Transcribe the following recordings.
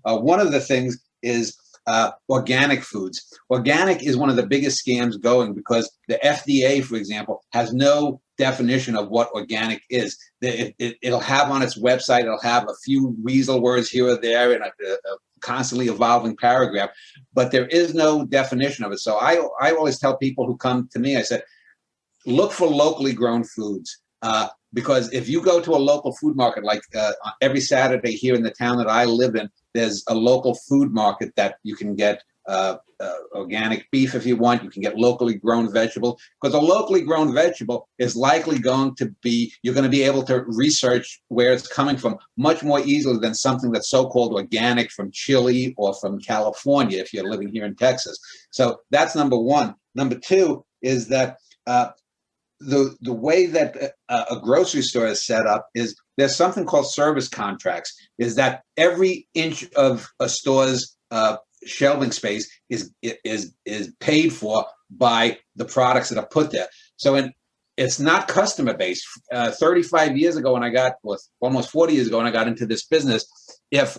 One of the things is organic foods. Organic is one of the biggest scams going because the FDA, for example, has no definition of what organic is. It'll have on its website, it'll have a few weasel words here or there and a constantly evolving paragraph, but there is no definition of it. So I always tell people who come to me, I said, look for locally grown foods. Because if you go to a local food market, like every Saturday here in the town that I live in, there's a local food market that you can get organic beef if you want. You can get locally grown vegetable, because a locally grown vegetable is likely going to be, you're going to be able to research where it's coming from much more easily than something that's so-called organic from Chile or from California if you're living here in Texas. So that's number one. Number two is that the way that a grocery store is set up is there's something called service contracts, is that every inch of a store's shelving space is paid for by the products that are put there. So it's not customer based. 35 years ago when I got, almost 40 years ago when I got into this business, if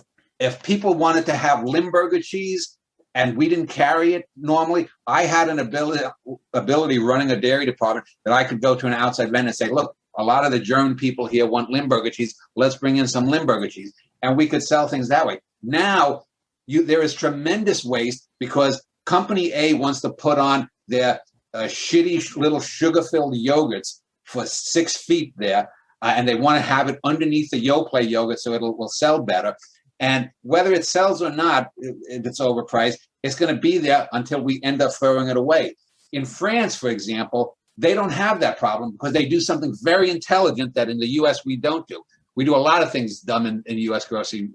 people wanted to have Limburger cheese and we didn't carry it normally, I had an ability running a dairy department that I could go to an outside vendor and say, look, a lot of the German people here want Limburger cheese. Let's bring in some Limburger cheese. And we could sell things that way. Now, there is tremendous waste because company A wants to put on their shitty little sugar-filled yogurts for 6 feet there, and they want to have it underneath the Yoplait yogurt so will sell better. And whether it sells or not, if it's overpriced, it's going to be there until we end up throwing it away. In France, for example, they don't have that problem because they do something very intelligent that in the U.S. we don't do. We do a lot of things dumb in the U.S. grocery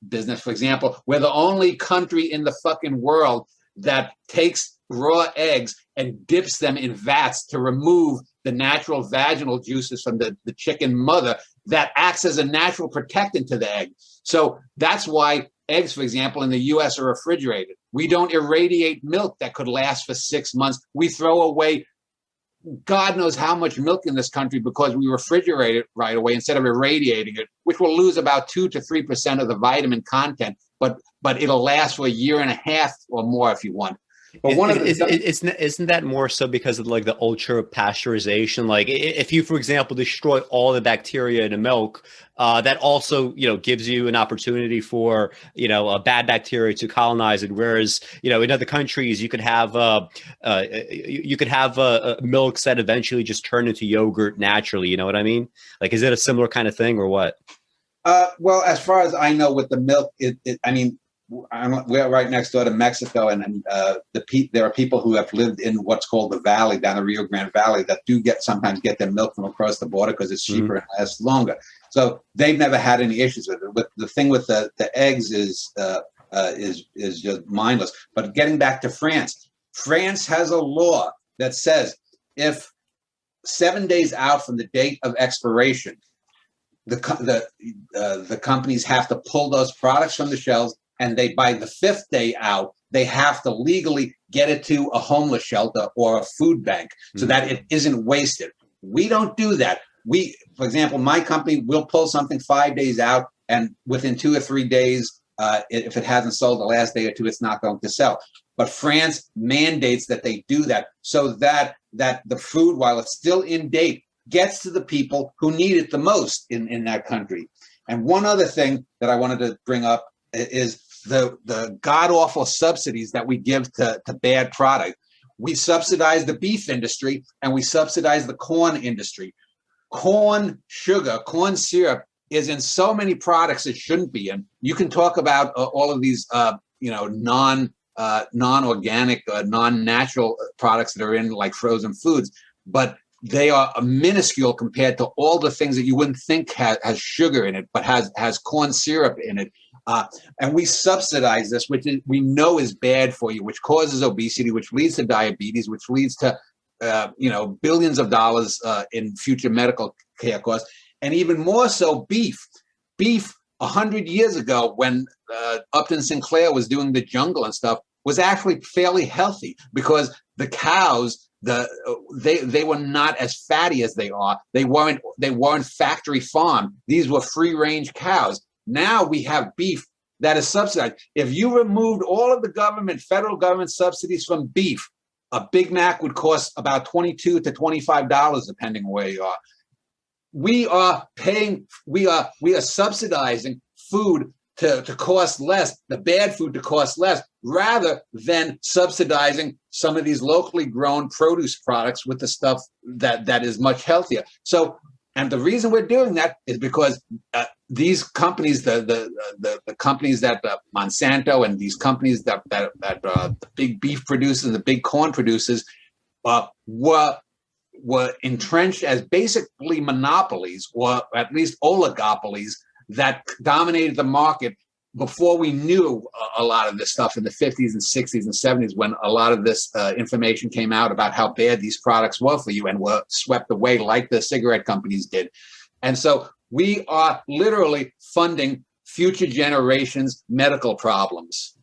business. For example, we're the only country in the fucking world that takes raw eggs and dips them in vats to remove the natural vaginal juices from the chicken mother that acts as a natural protectant to the egg. So that's why eggs, for example, in the U.S. are refrigerated. We don't irradiate milk that could last for 6 months. We throw away God knows how much milk in this country because we refrigerate it right away instead of irradiating it, which will lose about 2 to 3% of the vitamin content, but it'll last for a year and a half or more if you want. But isn't that more so because of like the ultra pasteurization? Like if you, for example, destroy all the bacteria in the milk, that also, gives you an opportunity for, a bad bacteria to colonize it. Whereas, in other countries, you could have milks that eventually just turn into yogurt naturally. You know what I mean? Like, is it a similar kind of thing or what? Well, as far as I know, with the milk, we're right next door to Mexico, and there are people who have lived in what's called the valley, down the Rio Grande Valley, that do sometimes get their milk from across the border because it's cheaper and lasts longer. So they've never had any issues with it. But the thing with the eggs is just mindless. But getting back to France, France has a law that says if 7 days out from the date of expiration, the companies have to pull those products from the shelves. And by the 5th day out, they have to legally get it to a homeless shelter or a food bank so that it isn't wasted. We don't do that. For example, my company will pull something 5 days out, and within 2 or 3 days, if it hasn't sold the last day or two, it's not going to sell. But France mandates that they do that so that the food, while it's still in date, gets to the people who need it the most in that country. And one other thing that I wanted to bring up is the god-awful subsidies that we give to bad product. We subsidize the beef industry and we subsidize the corn industry. Corn sugar, corn syrup is in so many products it shouldn't be in. You can talk about all of these, non-organic, non-natural products that are in like frozen foods, but they are minuscule compared to all the things that you wouldn't think has sugar in it, but has corn syrup in it. And we subsidize this, which we know is bad for you, which causes obesity, which leads to diabetes, which leads to, billions of dollars in future medical care costs. And even more so, beef. Beef 100 years ago, when Upton Sinclair was doing the jungle and stuff, was actually fairly healthy because the cows, they were not as fatty as they are. They weren't factory farmed. These were free range cows. Now we have beef that is subsidized. If you removed all of the government, federal government subsidies from beef, a Big Mac would cost about $22 to $25, depending on where you are. We are subsidizing food to cost less, the bad food to cost less, rather than subsidizing some of these locally grown produce products with the stuff that is much healthier. So, and the reason we're doing that is because these companies, the companies that Monsanto and these companies that the big beef producers, the big corn producers, were entrenched as basically monopolies, or at least oligopolies, that dominated the market before we knew a lot of this stuff in the 50s and 60s and 70s, when a lot of this information came out about how bad these products were for you and were swept away like the cigarette companies did. And so we are literally funding future generations' medical problems.